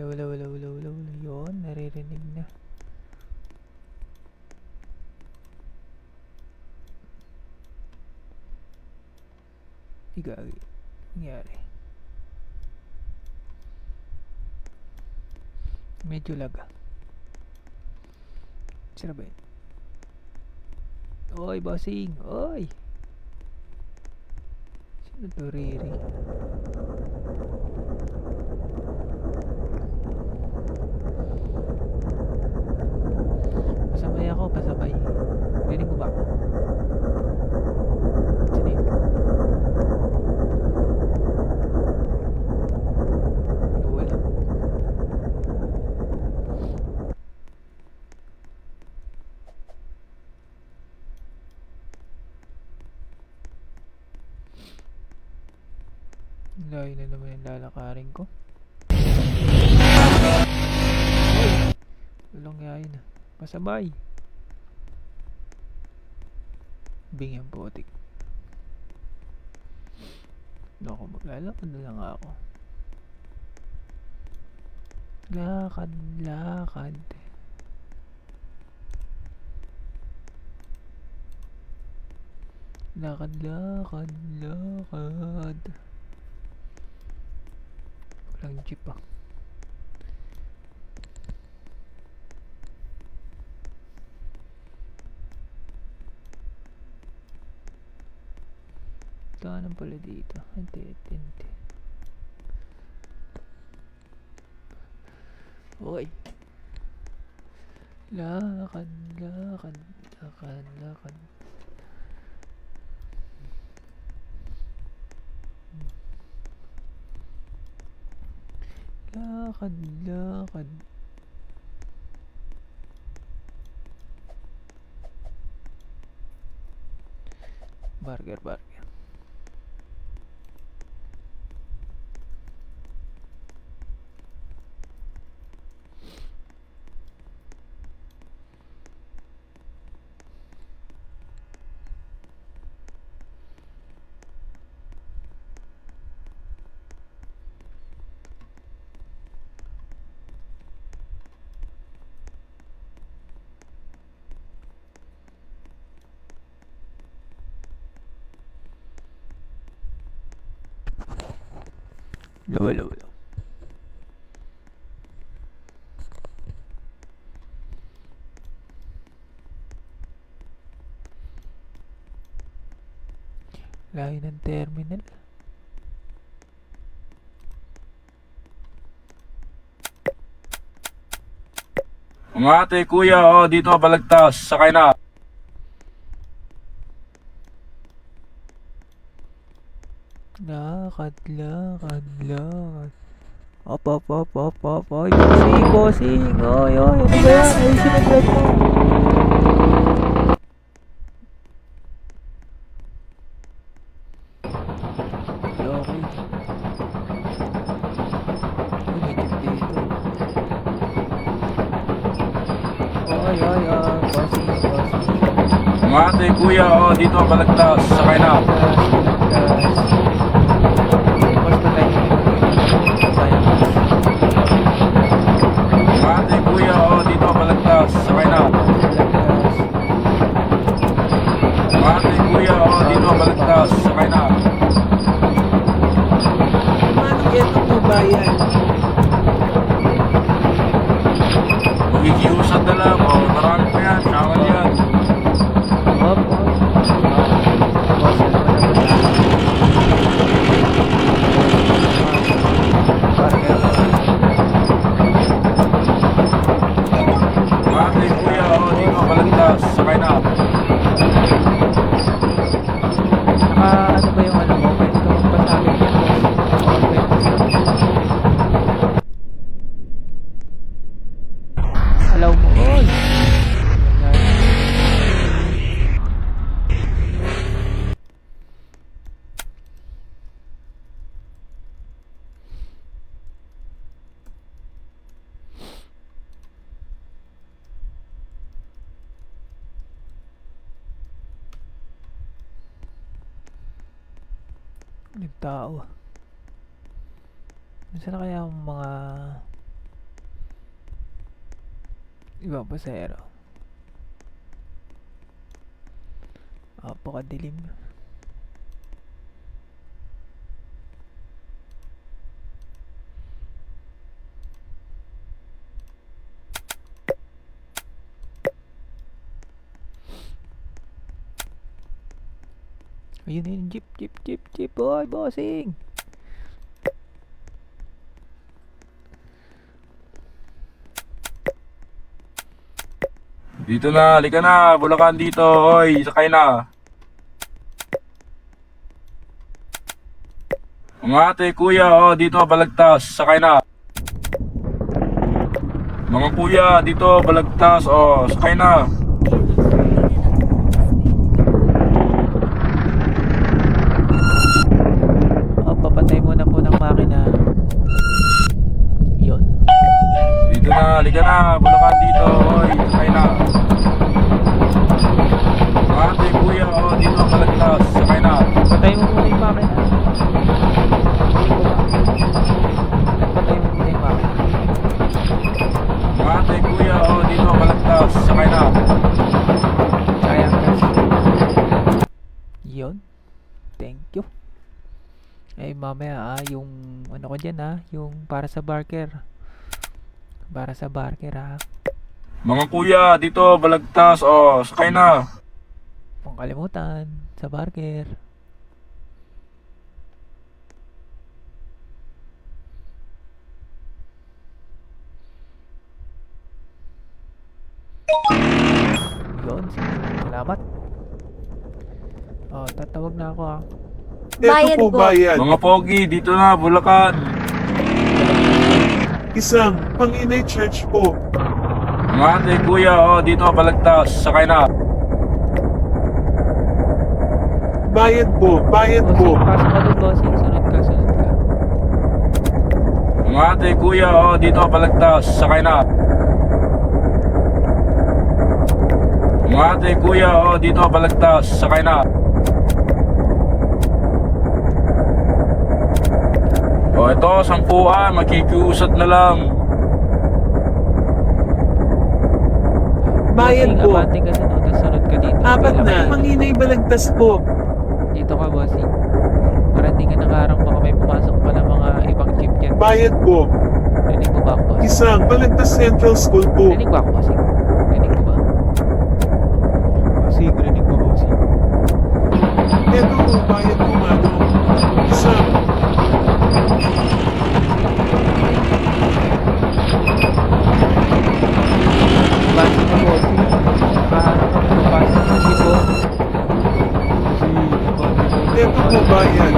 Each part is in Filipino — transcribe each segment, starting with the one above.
Wala. Yun, naririnig na. Igagi. Nangyari. Medyo laga. Sino ba yun? Oy, bossing! Oy! Sino to, Riri? Pasabay ako, pasabay. Rinig mo ba ako? Sino yun? Wala. Layo na naman yung lalakarin ko. Walang yayin na. Pasabay. Bing yung putik. Naku, maglalakad na lang ako. Lakad. Lakad. Walang jeep ah. Daanan pala dito. Hindi. Uy. Lakad. Lakad. Burger. Lawa. Layo ng terminal. Mga ate, kuya, dito Balagtas, sakay na. Lakad. Op. Oy, bossing. Oy. Ano ba yan? Ay, sinaglag mo. Okay. Uy, may jeep dito. Oy. Bossing. Mga ate, kuya, dito Balagtas, sakay na. Boss, patay mo yung sayang. Mga ate, kuya, dito Balagtas, sakay na. Mga ate, kuya, dito Balagtas, sakay na. Manong ito po ba yan? Magigiusad na lang, marami pa yan, sawal yan. Opo. Boss, ano ba naman yan? Mga ate, kuya, dito Balagtas, sakay na. Ano ba yung ano mo? Pwede ka magpasabit yan, boss. Allow mo. Oy! Nagtao. Nasaan na kaya ang mga Ibang pasahero. Apakadilim. Ayun yun, jeep, boy, bossing. Dito na, halika na. Bulacan dito. Oy, sakay na. Mga ate, kuya, dito, Balagtas. Sakay na. Mga kuya, dito, Balagtas. Sakay na. Papatay muna po ng makina. Yun. Dito na, halika na. Bulacan dito. Oy, sakay na. Mga ate, kuya, dito, Balagtas. Sakay na. Patay mo muna yung makina. Hindi ko ba? Patay mo muna yung makina. Mga ate, kuya, dito, Balagtas. Sakay na. Sayang kasi. Yun. Thank you. Eh mamaya yung ano ko dyan yung para sa Barker. Para sa Barker Mga kuya, dito, Balagtas. Sakay na. Huwag kalimutan sa Barker. Yun. Salamat. Tatawag na ako Bayad Ito po po. bayad. Mga pogi, dito na, Bulacan. Isang Panginay Church po. Mga ate, kuya, dito, Balagtas. Sakay na. Bayad po, bayad po. Bossing, pasok ka doon, bossing. Sunod ka. Mga ate, kuya, dito, Balagtas. Sakay na. Mga ate, kuya, dito, Balagtas. Sakay na. Ito, 10, makikiusad na lang. Bayad Bossing, po. abante ka doon, tapos sunod ka dito. Apat Bilang na. kayo. Panginay Balagtas po. Dito ka, bossing. Para hindi ka nakaharang, baka may pumasok pa ng mga ibang jeep dyan. Bayad po. Rinig mo ba ako, bossing? Isang Balagtas Central School po. Rinig mo ako, bossing? Rinig mo ba? Bossing, rinig mo, bossing. Ito po, bayad po, manong. Isang Bossing mo, bossing. Nakaharang ka na, papasok ng jeep, oh. Ito po, bayad.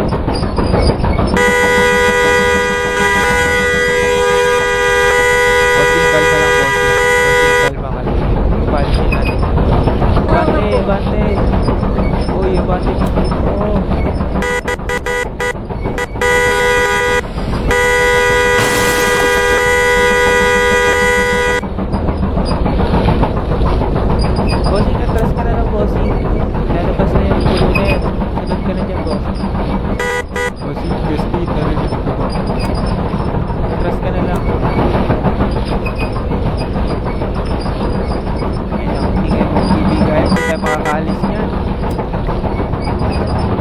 Bossing, kalma lang, bossing. Bossing, kalma ka lang. Pupalisin natin. Bante. Uy, yung bante ng jeep mo. Bossing, atras ka na lang, bossing. Lalabas na yung pulunin. Sunod ka na dyan, bossing. Bossing, Justin, narinig ko ba? Atras ka na lang. Hindi kayo magbibigay, hindi tayo makakaalis niyan.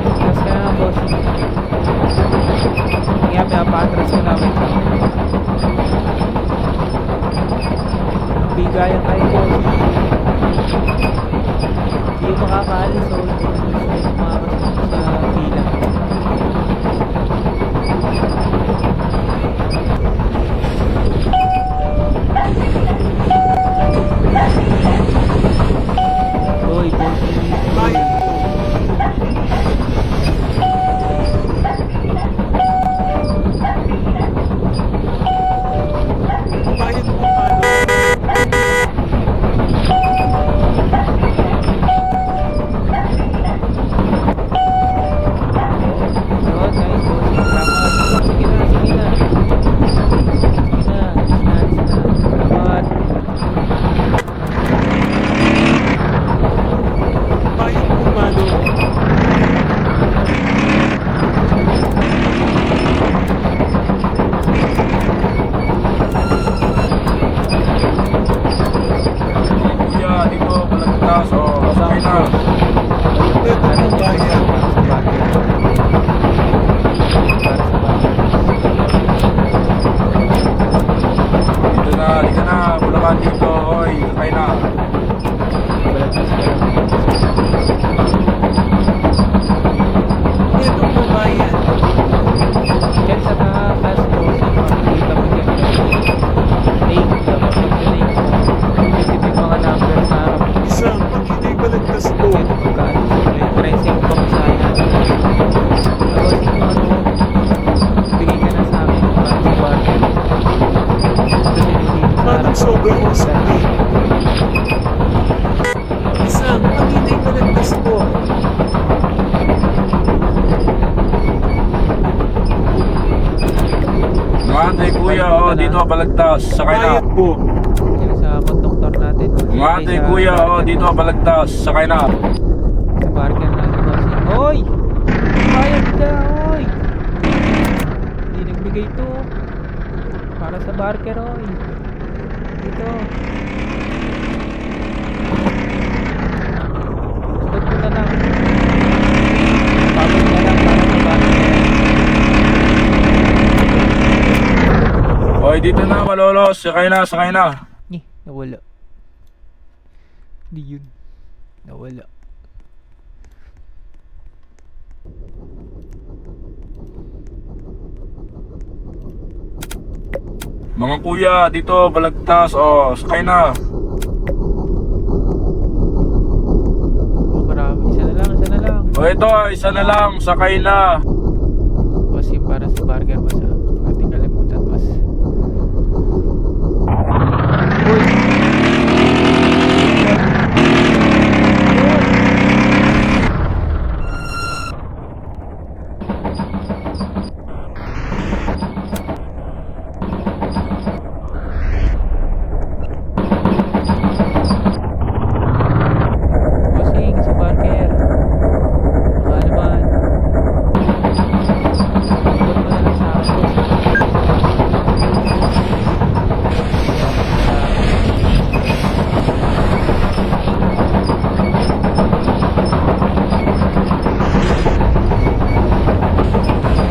Atras ka na lang, bossing. Kaya may apa-atras ko namin sa akin. Bigayan kayo, bossing. Hindi yung makakaalis o hindi yung makakasama sa pila. Uy, bossing. Bayad po. Bayad po, manong. sobrang usap eh. Isang Pangino'y malagtas po. Mga ate, kuya, dito balagtas. Sakay na. Bayad po. Yung sa konduktor natin. Mga ate, kuya, dito balagtas. Sakay na. Sa barker natin, bossing. Hoy! Bayad ka, hoy! Hindi nagbigay ito. Para sa barker, hoy. Dito. Stop ko na lang. Pagod na lang para sa barker. Hoy, dito na, malolos. Sakay na, sakay na. Nawala. Di yun. Nawala. Mga kuya, dito balagtas. Sakay na. Oh, marami. Isa na lang, isa na lang. Ito, isa na lang. Sakay na. Boss, yung para sa burger, boss, ha? Ating kalimutan, boss. Uy! Bossing, sa burger. Baka naman. Ikot mo na lang sa akin, boss.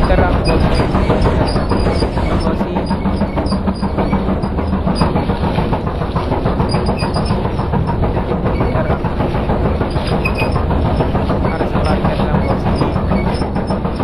Interrupt, boss. Bossing. Interrupt. Para sa burger lang, bossing.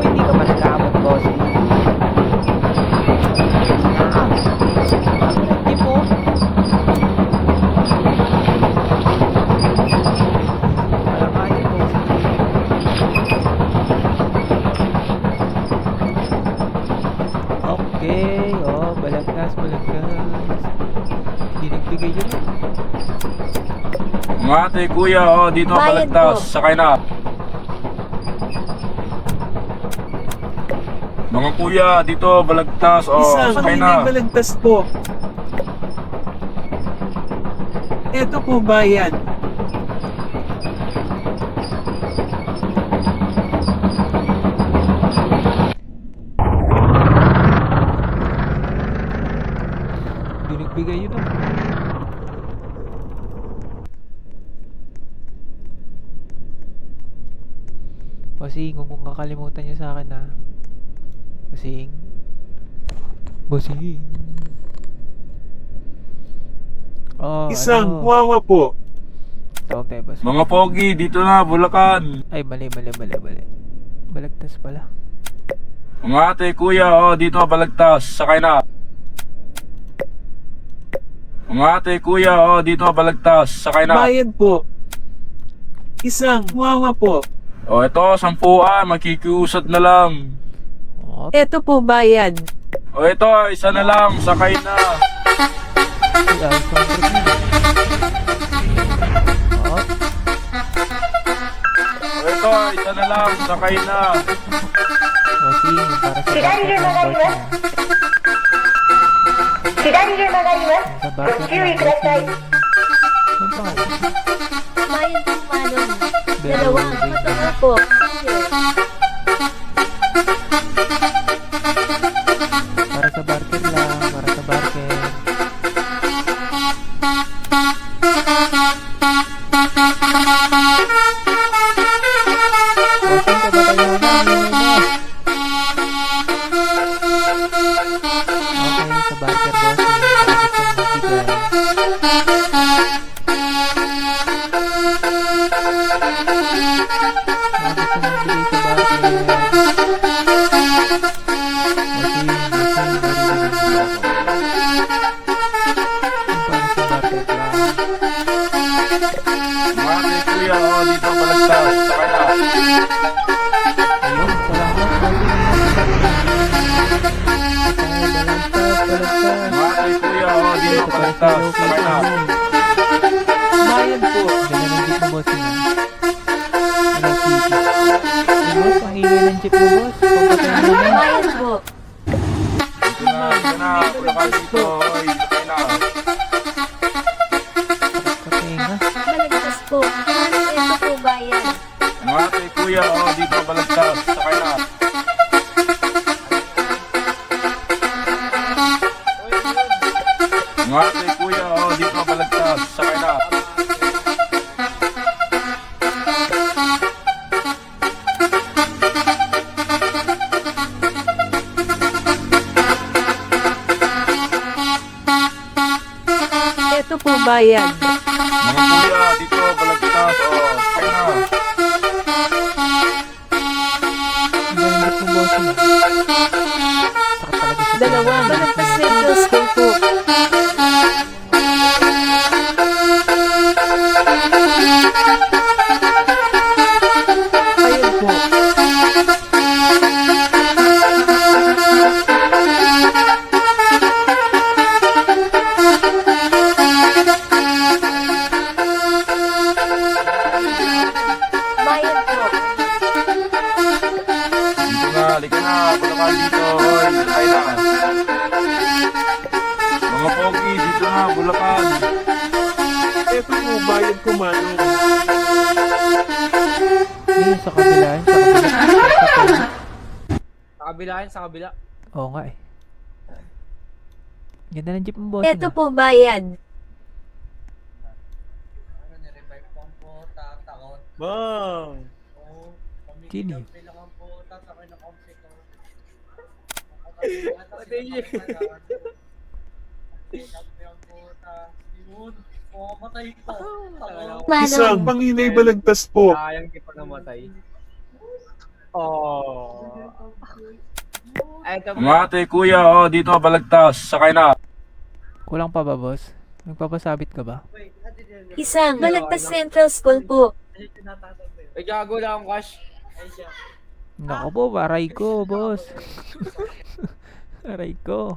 Hindi ka pa nagkamot, bossing. Hindi po. Wala ka dyan, bossing. Okay, balagtas, balagtas. Hindi nagbigay yun. Mga ate, kuya, dito Bayad balagtas. po. Sakay na. Mga kuya, dito balagtas. Isang Sakay Pangino'y na. malagtas po. Ito po bayad. Hindi nagbigay yun. Bossing, huwag mong kakalimutan niya sa akin, ha. Bossing. Bossing. Isang wawa po. Tawag tayo, boss. Mga pogi, dito na, Bulacan. Ay, mali. Balagtas pala. Mga ate, kuya, dito balagtas. Sakay na. Mga ate, kuya, dito balagtas. Sakay na. Bayad po. Isang wawa po. Ito, 10, makikiusad na lang. Oh, Ito po bayad. Ito, isa na lang. Sakay na. ay, sobrang na. Oh, Ito, isa na lang. Sakay na. bossing, para sa 左で曲がります 左で曲がります Sa ご bakit 注意ください Ano pa? Bayad po, Manong. Dalawa. Masama po. Para sa barker lang, para sa barker. Gusto mo magbigay sa bakit? Bossing, maririnig mo ako. Yung para sa bakit lang. Mga ate, kuya, dito balagtas. Sakay na. Ayun, salamat. Balagtas. Mga ate, kuya, dito balagtas. Sakay na. Bayan po. Dala ng jeep mo, bossing. Hello, Kiki. Hey, boss, ang ingay ng jeep mo, boss. Pagpatayin mo na. Bayan po. Dito na. Bulacan dito. Oy, sakay na. Katinga. Balagtas po. Ito po bayan. Mga ate, kuya, dito balagtas. Sakay na. Mga ate, kuya, dito balagtas. Sakay na. Ito po bayan. Mga kuya, dito balagtas. Sakay na. Ang galing jeep mo, bossing. Saka talaga sa Dalawa. Balagtas Central School po. Ayun po. Bayan po. Dito na, halika na. Bulacan dito. Oy, sakay na. Mga pogi, dito na. Bulacan. Ito po bayan ko, Manong. Ayun, sa kabila. Sa kabila. Sa kabila yan, sa kabila. Oo nga eh. Ganda ng jeep mo, bossing. Ito po bayan. Nirevive ko ang puta, takot. Bang! Chili. Bilang ang puta, sakay na komsi ko. Matay ko. Isang panginay balagtas po. Sayang di pa namatay. Oh. Eto Mga ate, kuya, dito balagtas. Sakay na. Kulang pa ba, boss? Nagpapasabit ka ba? Isang. Balagtas Central School po. Ay, gago lang ang cash. Ay siya. Nako po, aray ko, boss. Aray ko.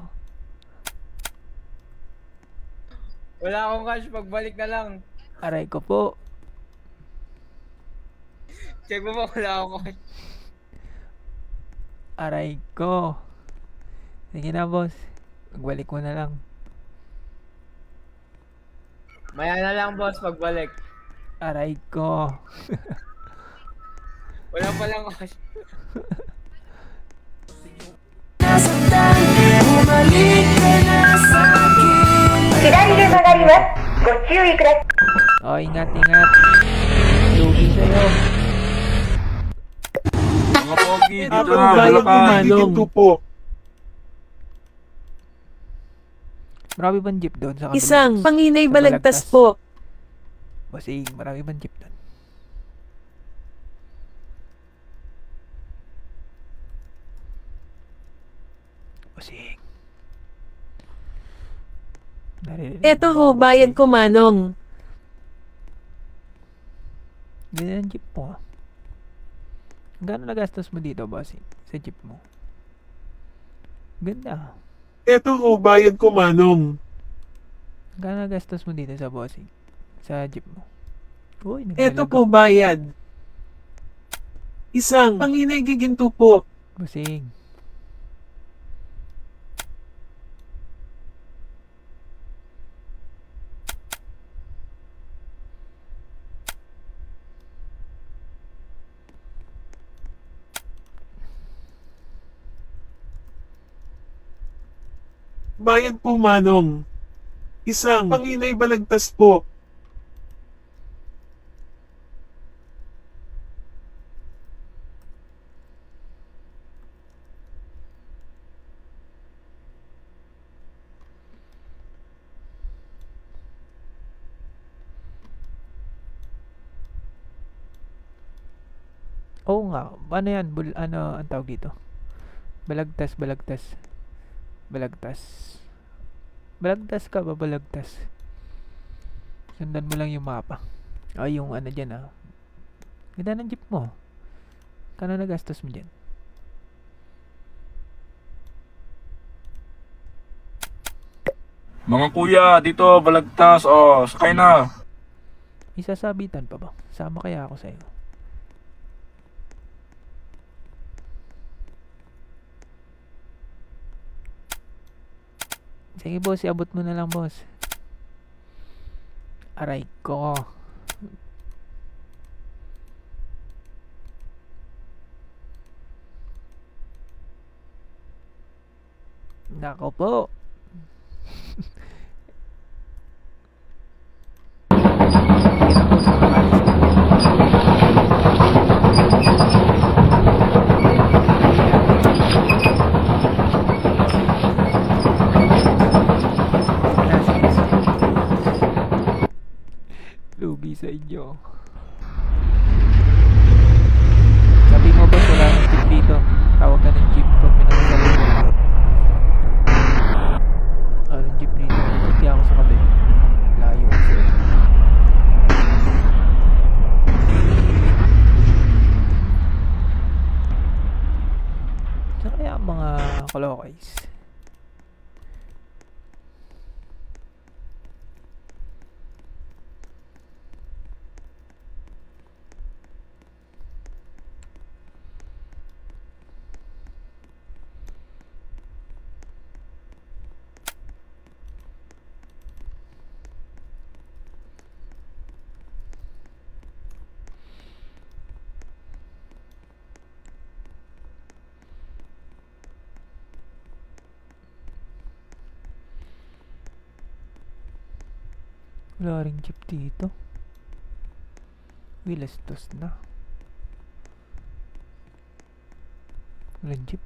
Wala akong cash, pagbalik na lang. Aray ko po. Check mo ba wala akong cash? Aray ko. Sige na, boss. Magbalik ko na lang. Maya na lang boss, pagbalik. Aray ko. Wala pa lang cash. Oh, ingat, ingat. Lugi sa'yo. Mga pogi, dito Ito na. bayan ko, Bulacan. Manong. Ito po. Marami bang jeep doon sa kabila? Isang. Panginay Sa balagtas Balagtas. po. Bossing, marami bang jeep doon? Bossing. Naririnig Ito mo ho, ako, bayan bossing. ko, Manong. Ganyan ang jeep mo. Gano'n nagastos mo dito, bossing? Sa jeep mo? Ganda. Ito ho, bayan ko, Manong. Gano'n nagastos mo dito sa bossing? Sa jeep mo? Uy, Ito naglalago. po bayad. Isang panginay giginto po. Bossing. Bayad po, Manong. Isang panginay balagtas po. Oo nga. Ano yan? Ano ang tawag dito? Balagtas. Balagtas ka ba? Balagtas. Sundan mo lang yung mapa. Ay, yung ano dyan ah. Ganda ng jeep mo. Kano nagastos mo dyan? Mga kuya, dito, balagtas. Oh, sakay na. Isasabitan pa ba? Sama kaya ako sa'yo. Sige boss, iabot mo na lang boss. Aray ko. Nako po. Sige na po, sumakalis na. Lugi sa inyo. Sabi mo ba wala ng jeep dito? Tawag ka ng jeep pag may nakasalubong. Ng jeep dito. Hindi ako sa kabila. Layo kasi. So kaya mga kalokays. Wala ring jeep dito. Wilastos na. Walang jeep.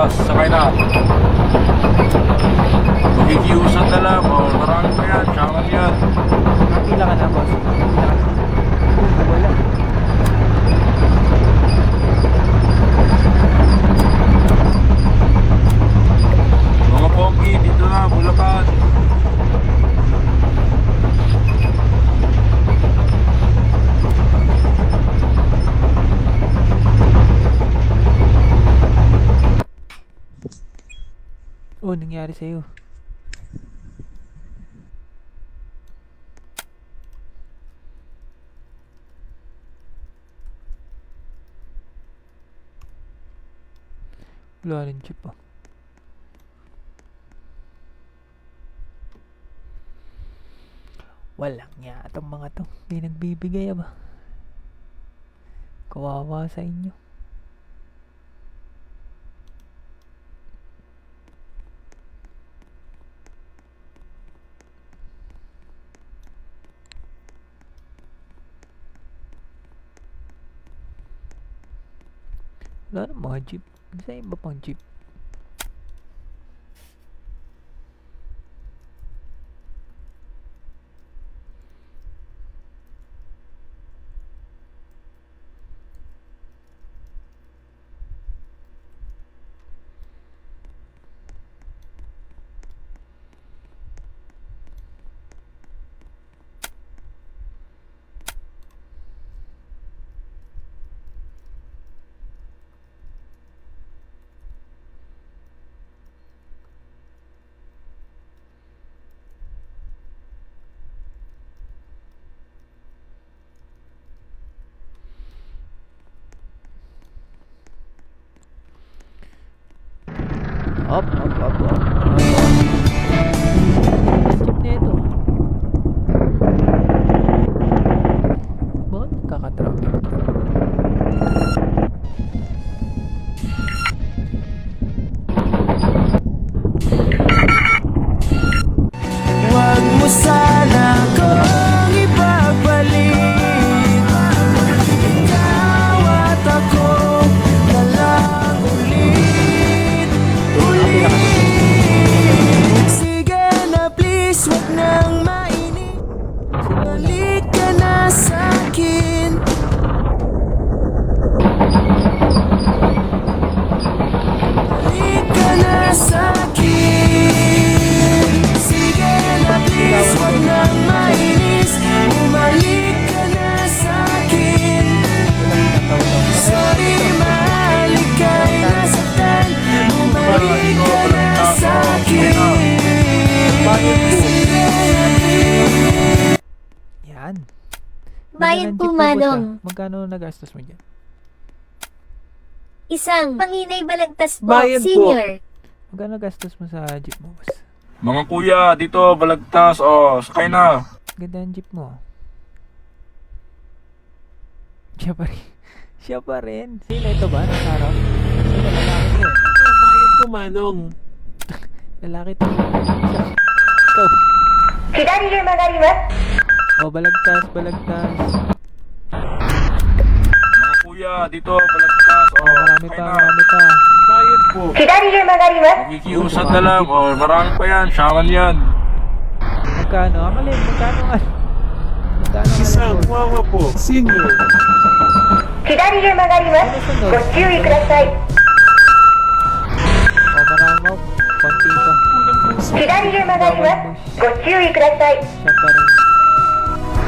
sakay na. Makikiusap na lang, o marami pa yan, tsaka yan. Pila ka na, boss. Pila ka na. Wala. nangyari sa'yo? Wala rin chip ah. Walang nga itong mga to. Hindi nagbibigay ba? Kawawa sa inyo. Wala na mga jeep. Sa iba pang jeep. Up. Jeep na ito. Bakit kakatraffic to? Huwag mo sana kong ibabalik. Ikaw at ako na lang ulit. Sige na please, huwag nang mainip. Balik ka na sa'kin. Balik ka na sa'kin. Sige na please, huwag nang mainis. Bumalik ka na sa'kin. Sorry, mahal, ika'y nasaktan. Bumalik ka na sa'kin. Yan. Bayad Magandang po, jeep mo, boss, Manong. ah. Magkano nagastos mo dyan? Isang Panginay Balagtas po, Bayad po. Senior. Magkano nagastos mo sa jeep mo, boss? Mga kuya, dito, balagtas. Oh, sakay na. Ganda ang jeep mo. Siya pa rin. Siya pa rin. Sino ito ba? Nasaraw? Sino lalaki to? Bayad po, Manong. Lalaki to. Siya. Ikaw. 左へ曲がります。 Oh, balagtas. Mga kuya, dito, balagtas. Oh, Oh, marami sakay pa, na. marami pa. Bayad po. 左へ曲がります。 Makikiusad na lang. Oh, marami pa yan. Syaman yan. Magkano? Amalin, magkano nga? Magkano nga Isang lang? wawa po. Senior. 左へ曲がります。ご注意ください。 Oh, marami mo. Konti pa. Kulang po sa 左へ曲がります。ご注意ください。 Siya pa rin.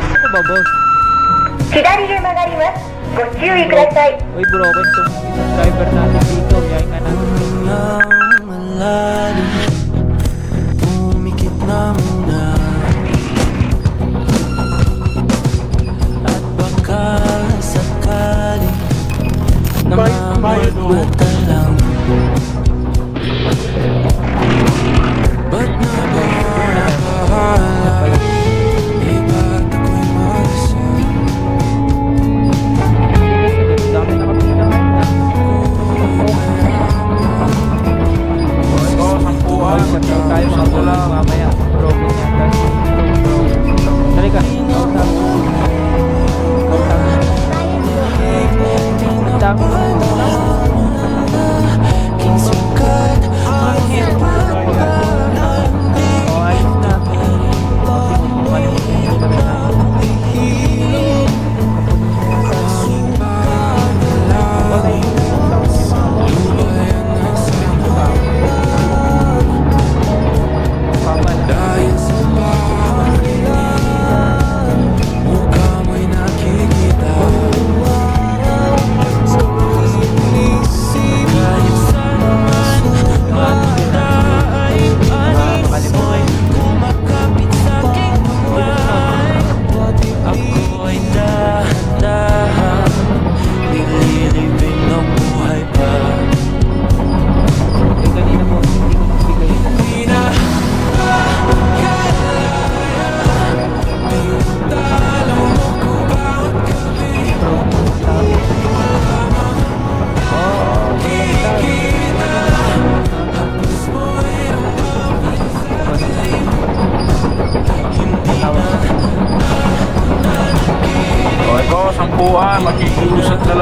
Ano ba, boss? 左へ曲がります。ご注意ください。 Uy, broken tong isang driver natin dito. Yayin nga natin. Lang malalim, umikit na muna. At baka sakali na Bayad po. mamagmata lang. Ba't nabahala? Di ba't ako'y masaya? Dami na kami na. Ito, sampuan. Shut down tayo mga Sampu boss. lang. Mamaya. Broken yan, guys. Dali ka. Ang dami.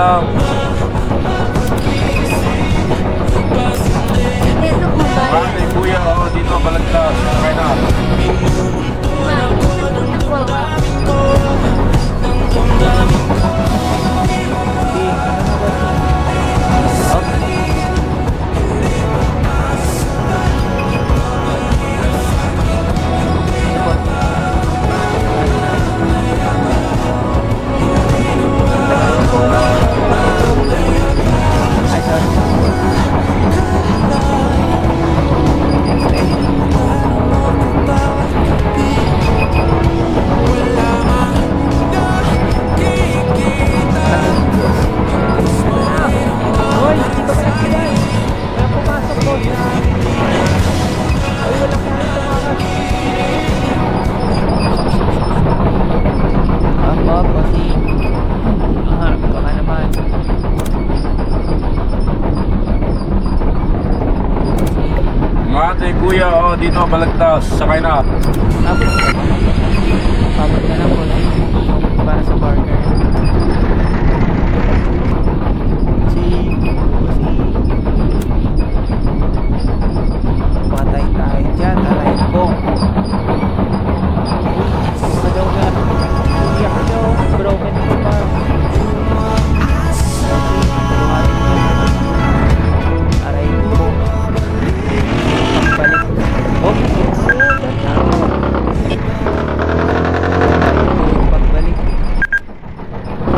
lang. Ito po ba? Mga ate, kuya, dito balagtas. Sakay na. Hoy, hindi ba pinagkilan? Walang pumasok, boss. Ay, walang kaya tumakas. Apa, bossy. Ah, baka naman. Mga ate, kuya, dito balagtas. Sakay na. Abot. Abot na lang, bossy. Para sa burger. Patay tayo dyan, aray ko. Madaw na. Iyak nyo, broken ko pa. Aray ko. Pagbalik. Oh, pagbalik.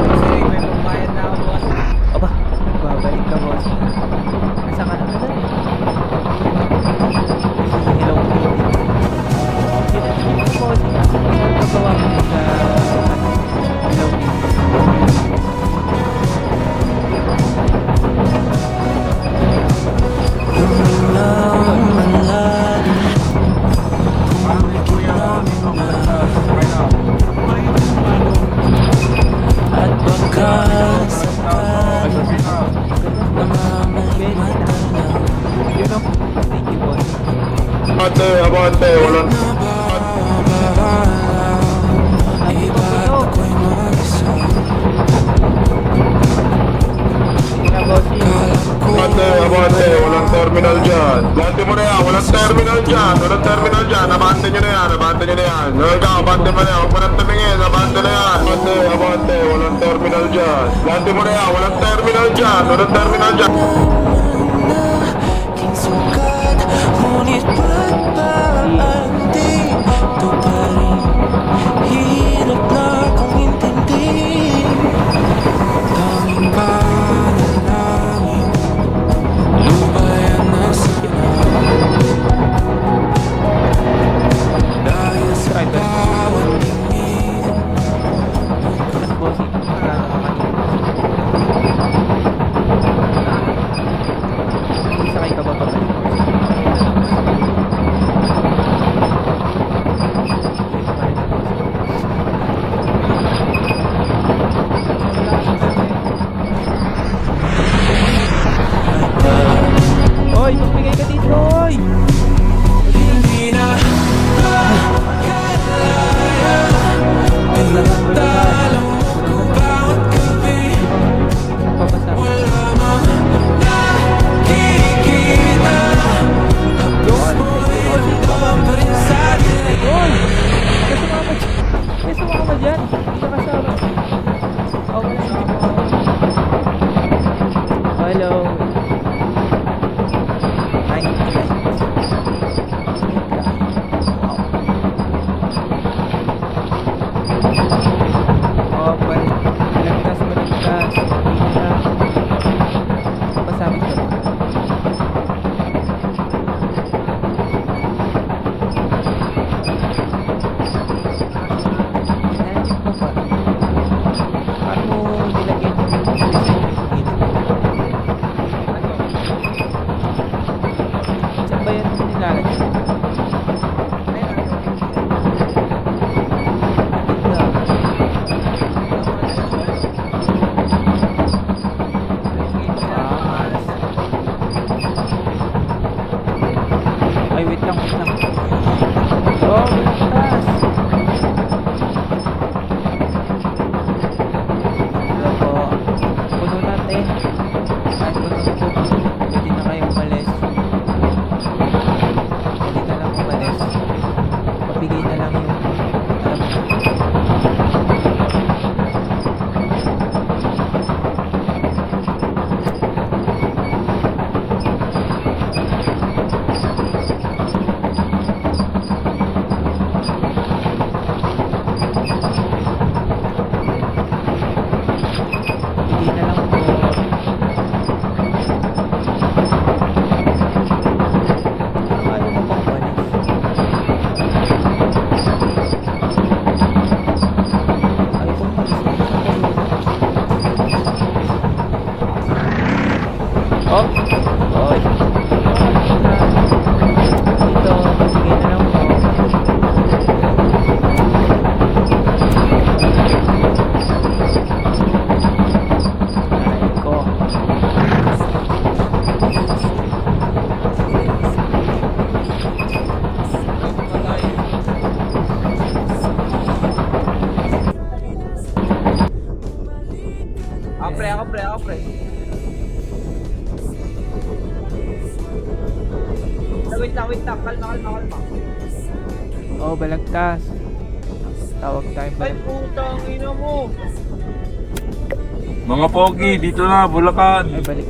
Kasi may pambayad na ako, boss. Aba, nagbabalik ka, boss. Nasa ka na na lang. Hello. Boss, nagpagawa ko sa hello. Mga ate, kuya, dito balagtas. Sakay na. At pagkas Ay, sakay na. You know? Thank you, boss. Abante, abante, walang... ako'y mag-isa. Sige na, bossy. Abante, abante, walang terminal dyan. Abante mo na yan, walang terminal dyan. Walang terminal dyan, abante nyo na yan, abante nyo na yan. Ikaw, abante mo na yan, huwag mo nang tumingin, abante na yan. Abante, abante, walang terminal dyan. Abante mo na yan, walang terminal dyan, walang terminal dyan. Aking sukat, ngunit ba't parang dito pa rin? Hirap na akong intindihin. Tanging panalangin, lubayan na sana. Dahil sa bawat tingin, Bossy, magkano ka kanina? Sakay ka ba pabalik? Hoy, magbigay ka dito, hoy! hindi na makalaya. Pinagdalaw ko bawat gabi. Papasa. Wala mang nakikita. Haplos mo'y lumabang pa rin sa'kin. Hoy! May sumama dyan. Hindi ka kasama. Oh, wala na ako. Hello. Ay, oh, balik. Balagtas, balagtas. Hindi na. Pasabit ka ba? Nandiyan mo pa. Paano nilagyan yung design yung gilid? Oh! Oy! Dito, pagbigay na lang po. Aray ko. Ako pre. Wait lang. Kalma. Oh, balagtas. Tawag tayong Ay, balagtas. putang ina mo. Mga pogi, dito na, Bulacan. Ay, balik.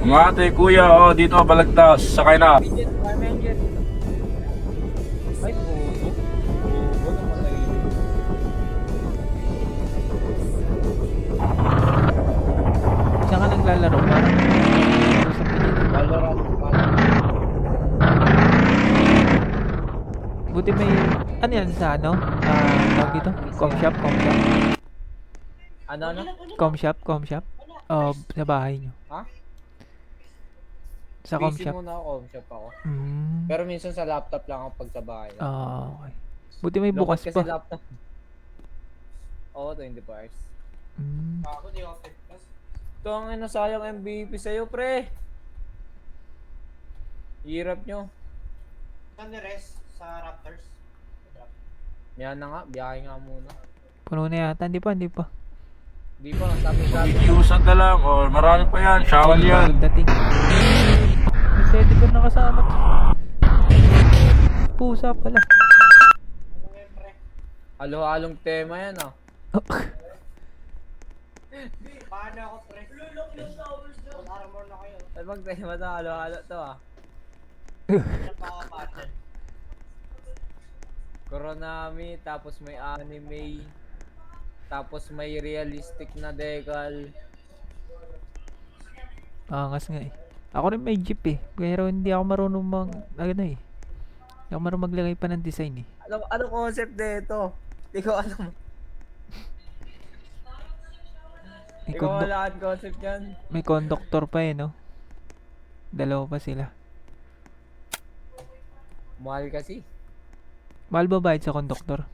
Mga ate, kuya, dito, Balagtas. Sakay na. Engine, prime engine. Ay, puto. Puto naman tayo. Saan ka naglalaro? Parang sa Pilipinas. Valorant. Buti may, ano yan sa ano? Tawag dito? Com shop? Ano? Com shop? Sa bahay nyo. Ha? Sa com Busy shop. muna ako, com shop ako. Mm. Pero minsan sa laptop lang ako pag sa bahay. Okay. Buti may bukas Lokot pa. kasi laptop. Oo, 24 hours. Mm. Ito ang sayang MVP sa'yo, pre. Hirap nyo. Saan ni Res? Sa Raptors? Yan na nga, biyahe nga muna. Puno na yata. Hindi pa. Di pa, sabi. Ikiusan ka lang, marami pa yan. Shawal yan. Dating. May teddy bear na kasama. Pusa pala. Halo-halong tema yan, ah. Paano ako, pre? Full armor na kayo. Ay, mag-tema to, halo-halo to, ah. Napaka-pattern. Koronami, tapos may anime, tapos may realistic na decal. Angas nga eh. Ako rin may jeep eh. Pero hindi ako marunong hindi ako marunong maglagay pa ng design eh. Ano concept nito? Hindi ko alam. May, Hindi ko wala ang concept yan. may conductor pa eh, no? Dalawa pa sila. Mahal kasi. Mahal ba bayad sa conductor?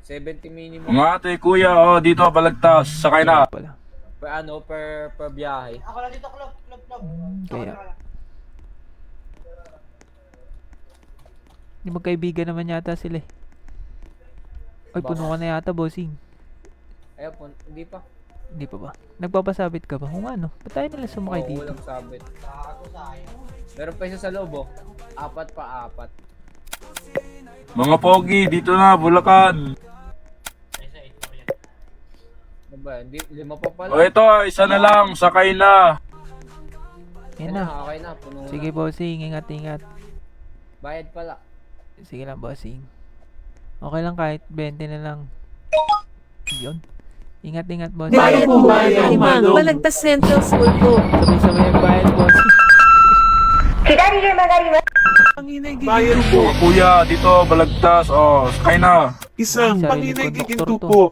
70 minimum. Mga ate, kuya, dito, Balagtas. Sakay na. Pala. Per biyahe. Ako lang dito, club. Kaya. Hindi magkaibigan naman yata sila eh. Ay, puno ka na yata, bossing. Ayun, hindi pa. Hindi pa ba? Nagpapasabit ka ba? Kung ano, ba't tayo nila sumakay Oo, dito? walang sabit. Ako sayang. Meron pa isa sa loob, oh. 4 pa 4. Mga pogi, dito na, Bulacan. Isa, 8 pa yan. Ano ba? Hindi, 5 pa pala. Ito, isa na lang, sakay na. Yan na. Okay na, puno na. Sige, bossing. Ingat. Bayad pala. Sige lang, bossing. Okay lang kahit 20 na lang. Yun. Ingat, bossing. Bayad mo, Balagtas Central School po. Sabay-sabay ang bayad, bossing. 左へ曲がります。 Bayan po, Mga kuya, dito, Balagtas. Sakay na. isang Sarili Panginay conductor Giginto to. po.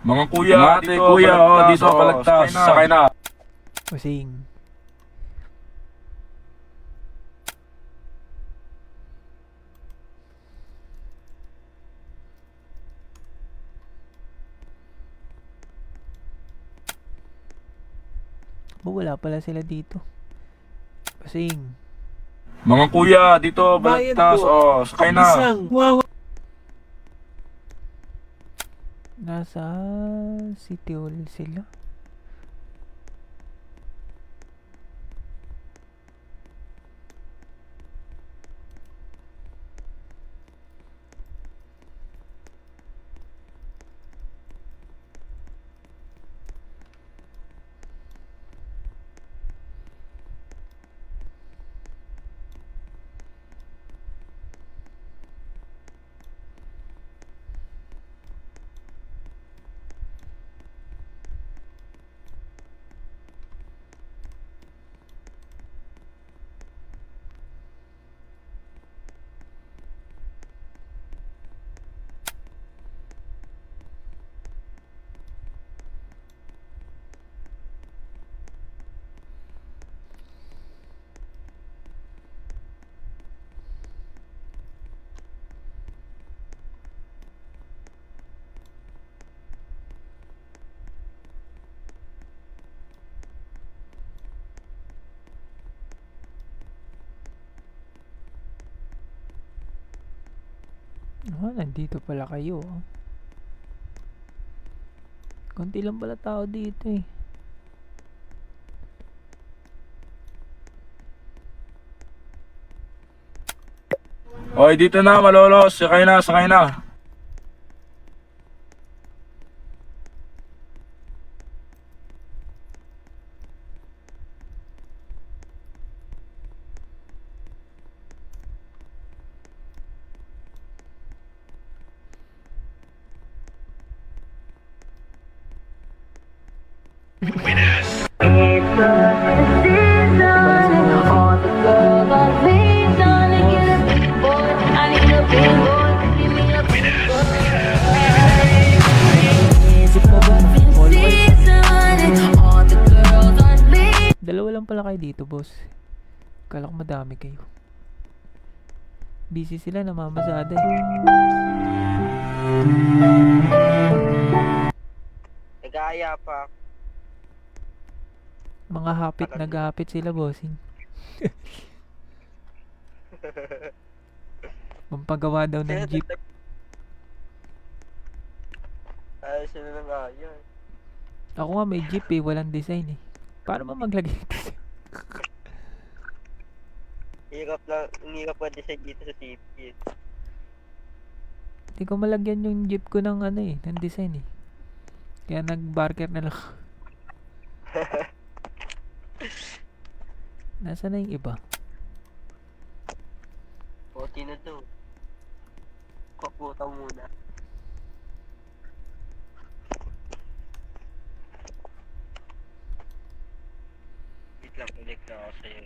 Mga kuya, ate, kuya, dito, Balagtas. Sakay na. Bossing. Wala pala sila dito. Bossing. Mga kuya, dito, Bayan Balagtas. po, Sakay na. isang Nasa City Hall sila. Oh, nandito pala kayo. Konti lang pala tao dito eh. Hoy, dito na, malolos. Sakay na, sakay na. Jeep mo ba? All white. Dalawa lang pala kayo dito, boss. Kala ko madami kayo. Busy sila, namamasada eh. Nag-aaya pa. Mga hapit, naghahapit sila, bossing. Pampagawa daw ng jeep. Ayos sila ng aaya. Ako nga may jeep eh, walang design eh. Paano ba maglagay ng design? Hirap lang, ang hirap pa design dito sa CP. Hindi ko malagyan yung jeep ko ng ano eh, ng design eh. Kaya nag-barker na lang. Nasaan na yung iba? Puti na to. Kaputa muna. Wait lang, connect na ako sa'yo.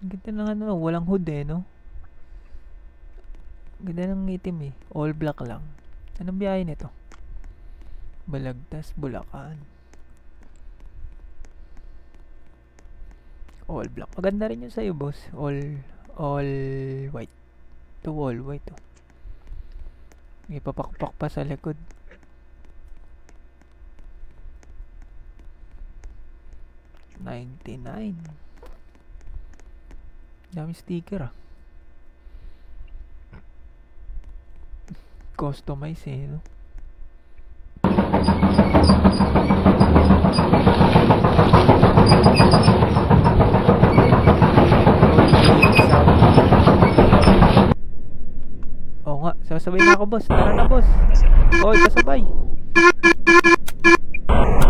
Ang ganda ng ano, walang hood eh, no? Ang ganda ng itim eh. All black lang. Anong biyahe nito? Balagtas, Bulacan. All black. Maganda rin yun sa'yo, boss. All white. Ito all white, oh. May papakpak pa sa likod. $99. Dami sticker ah. Customize eh, no? Oo nga, sasabay na ako, boss. Tara na, boss. Oy, kasabay.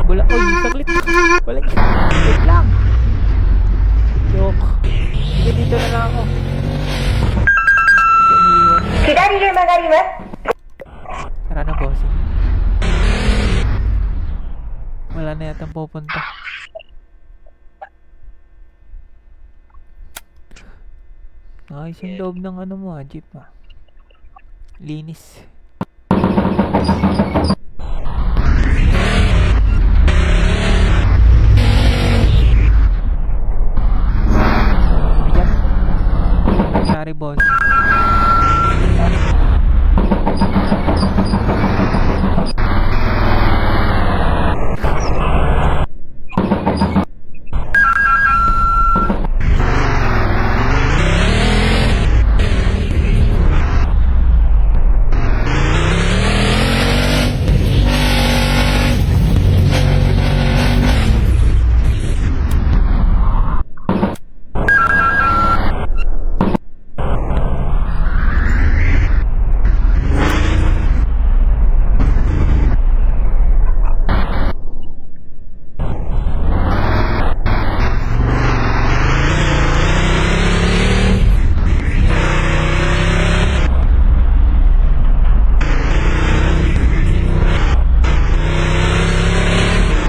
Oy, saglit. Balik. Wait lang. Joke. Sige, dito na lang ako. Kidari de magarimasu. Tara na, boss. Wala na yatang pupunta. Ayos yung loob ng ano mo, jeep ah. Linis. Ayan. Nangyari, boss.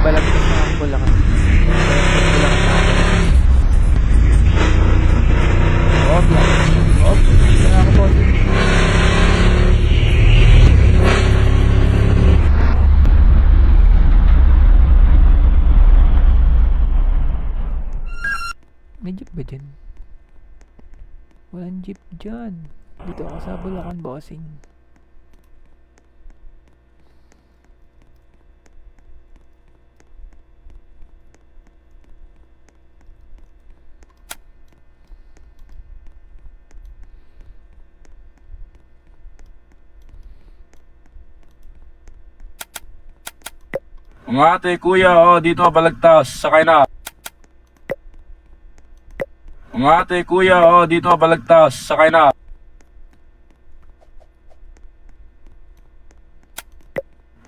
Balagtas na ang Bulacan. Balagtas Bulacan na. Op. Ito na ako, boss. May jeep ba dyan? Walang jeep dyan. Dito ako sa Bulacan, bossing. Mga ate, kuya, dito balagtas, sakay na. Mga ate, kuya, dito balagtas, sakay na.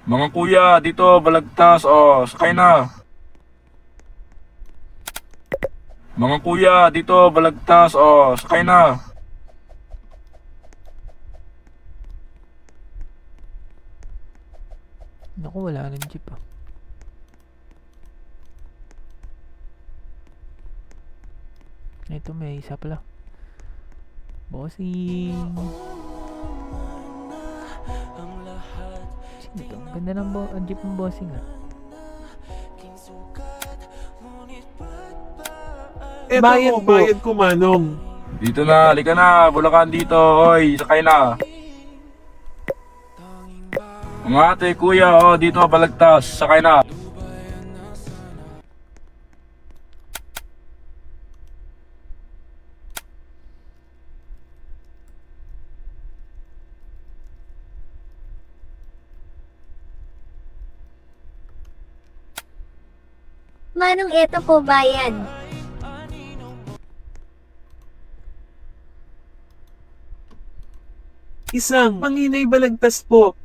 Mga kuya, dito balagtas, sakay na. Mga kuya, dito balagtas, sakay na. Naku, wala nang jeep ah. Ito may isa pala. Bossing. Sino to? Ang ganda ng ang jeep ng bossing ah. Bayad ko, Manong. Dito na, halika na, Bulacan dito, oy, sakay na. Mga ate, kuya, dito balagtas, sakay na. Manong eto po bayad. Isang Panginay Balagtas po.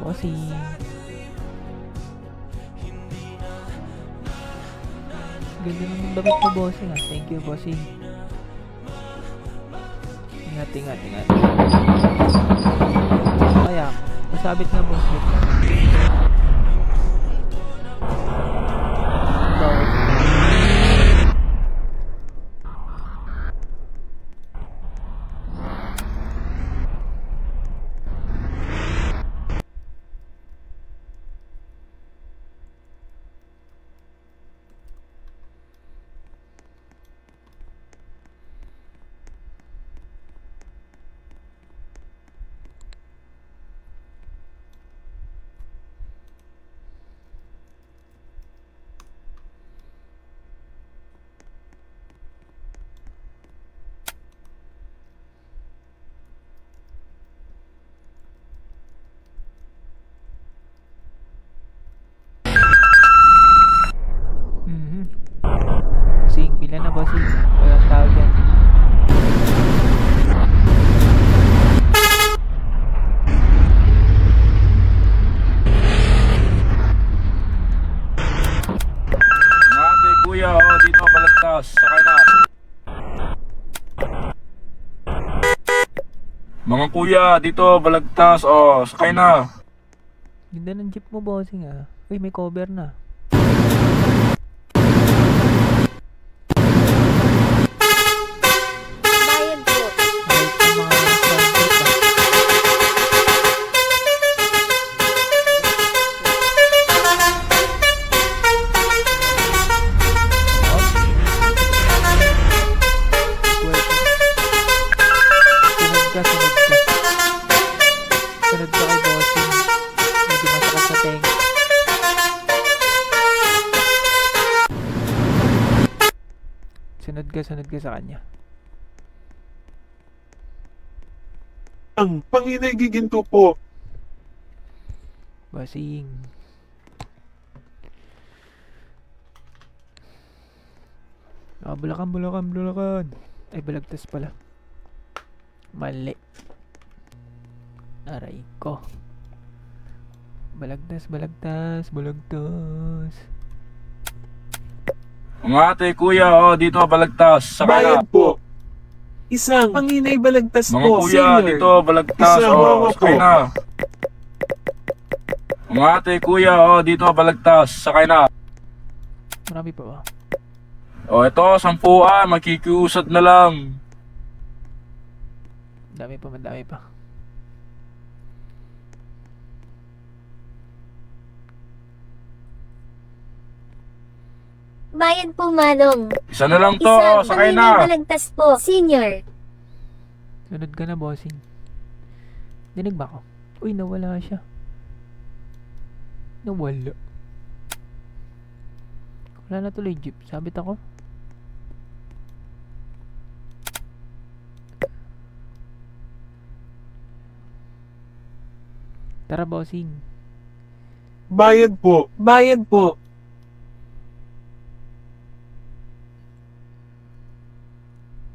Bossing. Ganda naman damit mo, bossing ah. Thank you, bossing. Ingat. Kaya, masabit nga, bossing. Bawal. Bossing, pila na bossing. Walang tao dyan. Mga ate, kuya, dito balagtas, sakay na. Mga kuya, dito balagtas, sakay na. Ganda ng jeep mo, bossing ah. Uy, may cover na. Bayad po. Bait ng mga soundtrack ah. Sunod ka. Sunod ka kay bossing. Medyo masakit sa tenga. Sunod ka sa kanya. Ang Panginay Giginto po. Bossing. Bulacan. Ay, Balagtas pala. Mali. Aray ko. Balagtas. Mga ate, kuya, dito balagtas, sakay na. Bayad po. Isang Panginay Balagtas Mga po. kuya, Senior. dito balagtas, Isang mama sakay po. na. Mga ate, kuya, dito balagtas, sakay na. Marami pa ba? Ito, 10, makikiusad na lang. Madami pa. Bayad po, Manong. Isa na lang to, Isang sakay Panginay na. Balagtas po. Senior. Sunod ka na, bossing. Dinig ba ako? Uy, nawala siya. Nawala. Wala na tuloy jeep. Sabit ako. Tara, bossing. Bayad po. Bayad po.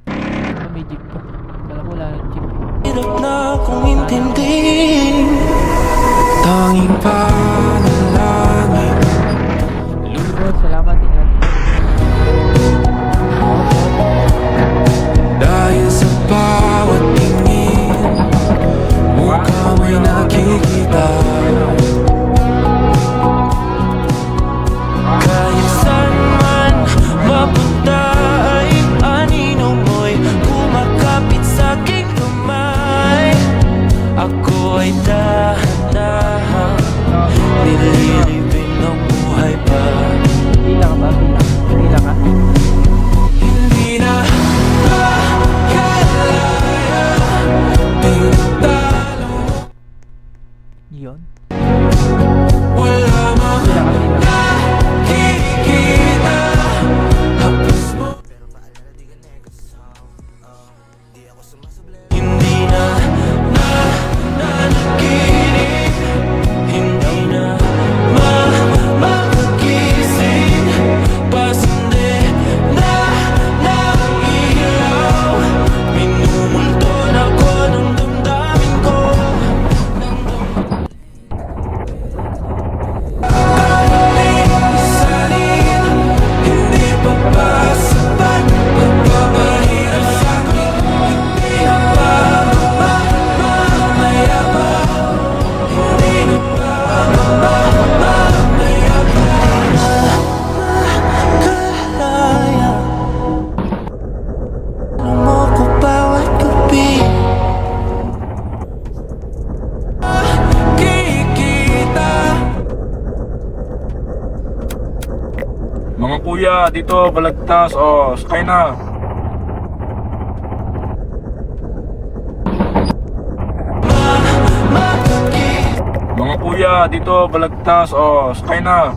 Ano may jeep pa? Kala ko wala ng jeep. Hirap na akong intindihin. Tanging panalangin. Bro, salamat. Ingat. Dahil sa bawat tingin, mukha mo'y nakikita. Kahit saan man mapunta ay anino mo'y kumakapit sa aking kamay. Ako ay dahan-dahan nililibing ng buhay pa. Pila ka ba? Pila ka? Hindi na makalaya tinatalo. Yun. Wala mang Pila ka, pila ka. nakikita. Hapos mo hindi na nanaginip. Hindi na makakising. Pasinde na nailaw. Minumulton ako ng damdamin ko. Salin, hindi pa ba sapat? Pagpapahirap sa'kin, hindi na ba mamaya pa? Hindi na ba mamaya pa? Makalaya mo ko bawat gabi. Kikita. Mga kuya, dito, balagtas. O, sakay na. Mga kuya, dito, balagtas. O, sakay na.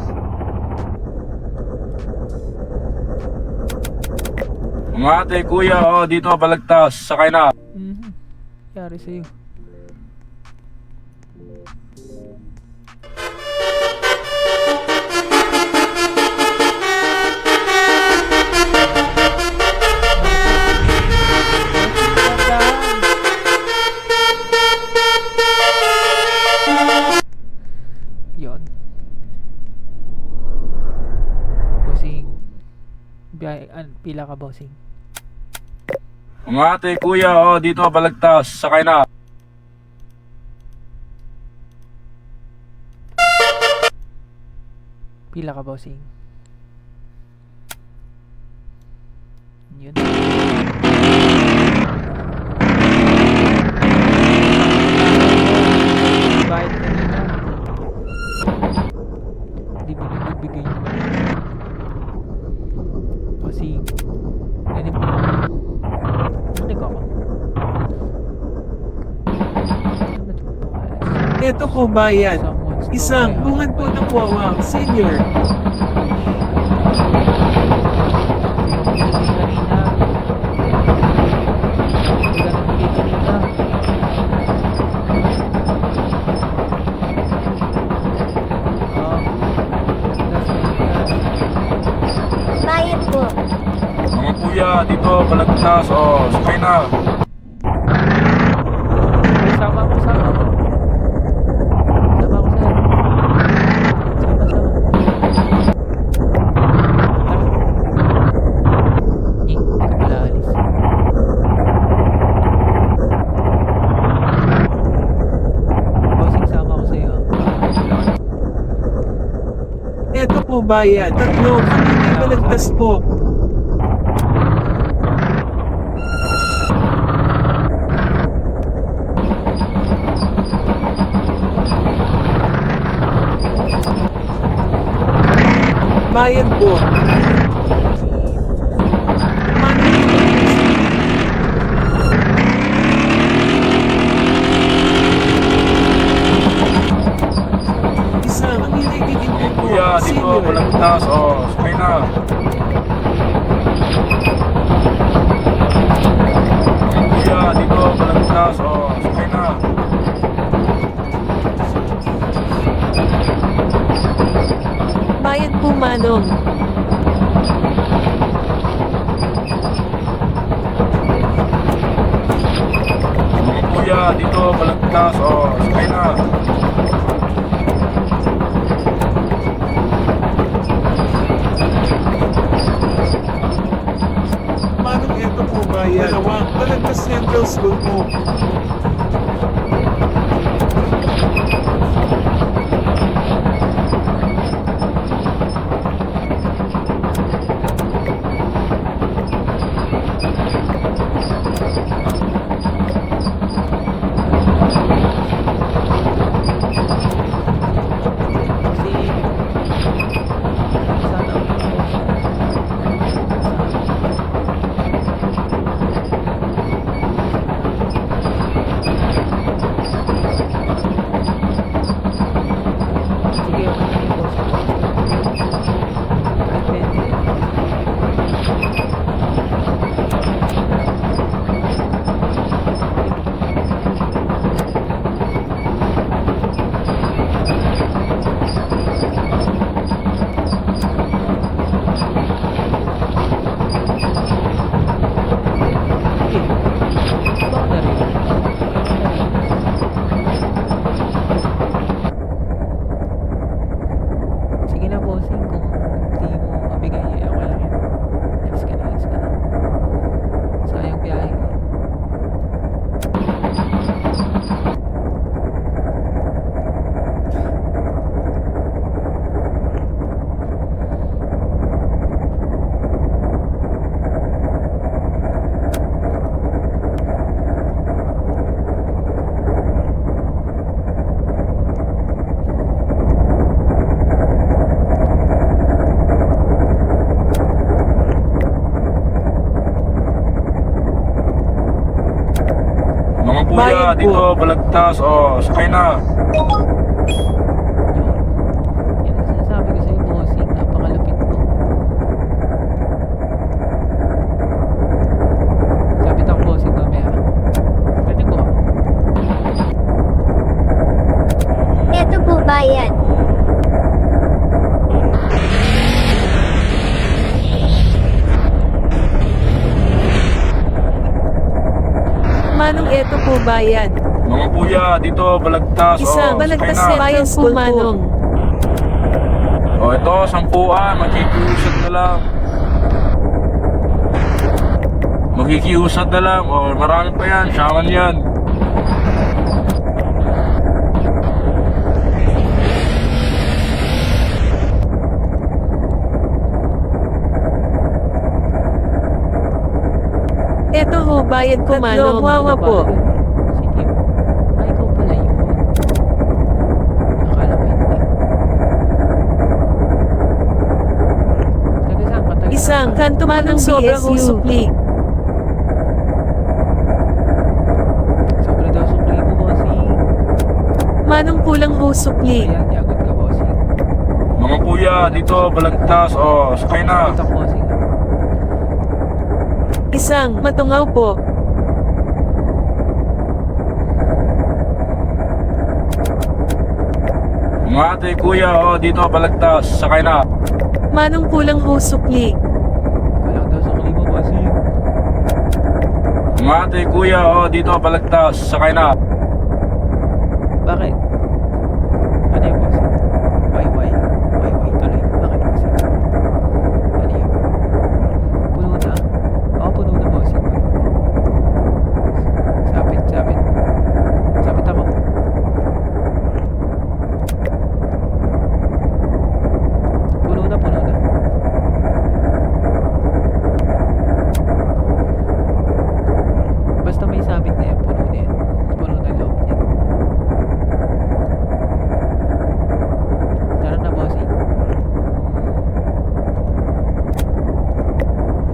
Mga ate, kuya, o, dito, balagtas. Sakay na. Yari sa'yo. Yun. Bossing. Pila ka, bossing. Mga ate, kuya, o, dito, balagtas. Sakay na. Pila ka, bossing. Yun. Bayad kanina. Hindi mo nagbibigay yung money. Bossing. Ganun mo. Hindi ko ako. Ito po bayad. Isang bungan po ng Wawa Senior. Bayad po. Mga kuya, dito, balagtas. O, sakay na. Sama ko, sama ko. Sama ko sa'yo. Sama, sama. Hindi ka pala alis. Bossing, sama ko sa'yo. Ito po bayad. Tatlo. Panginay balagtas po. Bayad po. balagtas, oh, sakay na. Kuya, dito, balagtas, oh, sakay na. Bayan po, Manong. Kuya, dito, balagtas, oh, sakay na. Manong eto po bayan. Dalawang Balagtas Central School po. Kasi sana sige, okay na yung boss. Kahit pwede. Sige. Baka na rin. Sige na, bossing. Kung di mo mabigay, ako lang yun. Alis ka na, alis ka na. Sayang biyahe. Mga kuya, Bayan po. dito, balagtas, oh, sakay na. Yun. Yan ang sinasabi ko sa'yo, bossing. Napakalupit mo. Sabit ako, bossing, mamaya. Pwede ko. Ito po bayan. Manong eto po bayan. Mga kuya, dito, balagtas, oh, Isang sakay Balagtas na. Central School, Manong. Oh, ito, 10, makikiusap na lang. Makikiusap na lang, oh, marami pa yan, shaman yan. Eto ho, bayan ko, Manong. Wawa po. Sige. Ay, ikaw pala yun. Akala ko hindi. Taga saan ka? Taga Isang saan ka? kanto Manong sobrang usupli. Sobra daw sukli mo, bossing. Manong kulang usupli. Ayan, yagot ka, bossing. Mga kuya, dito, balagtas, oh, sakay na. Yagot ako, bossing. Isang matungaw po. Mga ate, kuya, oh, dito, balagtas, sakay na. Manong kulang usupli. Walang daw sukli mo, bossing. Mga ate, kuya, oh, dito, balagtas, sakay na. Bakit? Ano yung bossing? Why tuloy. Bakit, bossing? Ano yun? Puno na? Oo, puno na, bossing. Puno na. Sapit. Sapit ako. Puno na. Basta may sabit na yan, puno na yan. Puno na loob niyan. Tara na, bossing.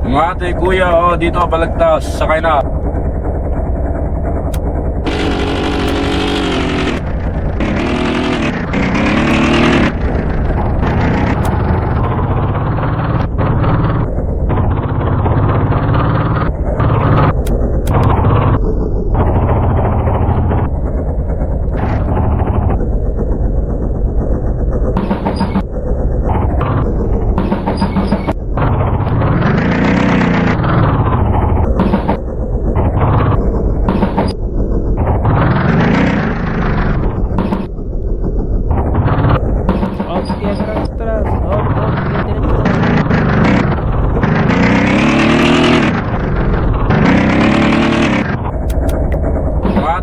Mga ate, kuya, oh, dito, balagtas, sakay na.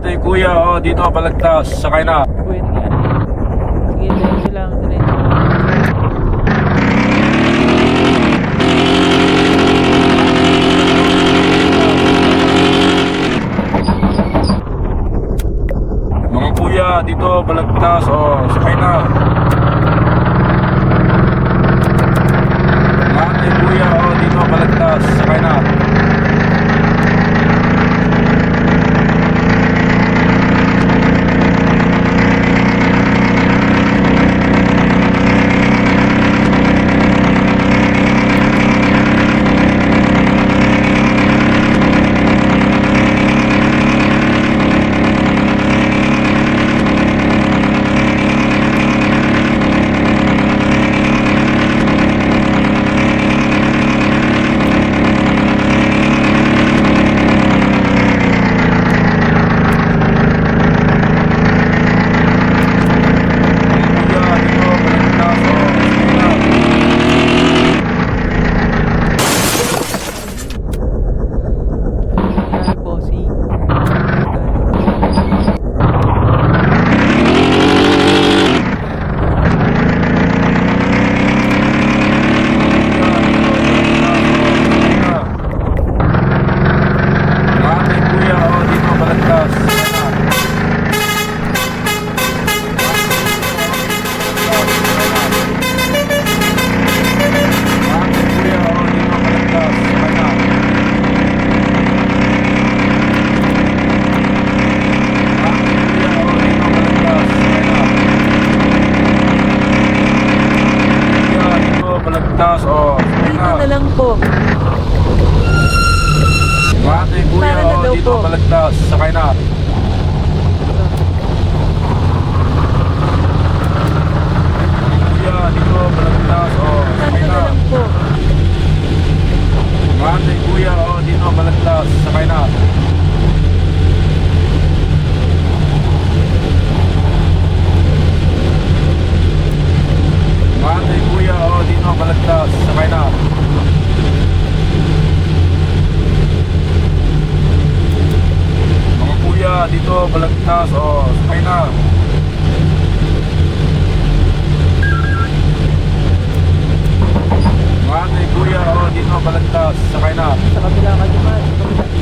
ate, kuya, oh, dito, balagtas, sakay na. Uy, nangyari. Sige, diretso lang, diretso lang. Mga kuya, dito, balagtas, oh, sakay na. Mga ate, kuya, oh, dito, balagtas, sakay na. Nangyari, bossing. Ate, kuya, oh, dito, balagtas. Ate, kuya, oh, dito, balagtas. Sakay na. Ate, kuya, oh, dito, balagtas. Sakay na. Kuya, dito, balagtas, oh, sakay Dito na. na lang po. Ate, kuya, Para na oh, daw dito, po. balagtas. Sakay na. Kuya, dito, balagtas, oh, sakay Dito na. na lang po. Ate, kuya, oh, dito, balagtas. Sakay na. Ate, kuya, oh, dito, balagtas. Sakay na. Mga kuya, dito, balagtas, oh, sakay na. Ate, kuya, oh, dito, balagtas. Sakay na. Sa kabila ka naman. Sa kabila.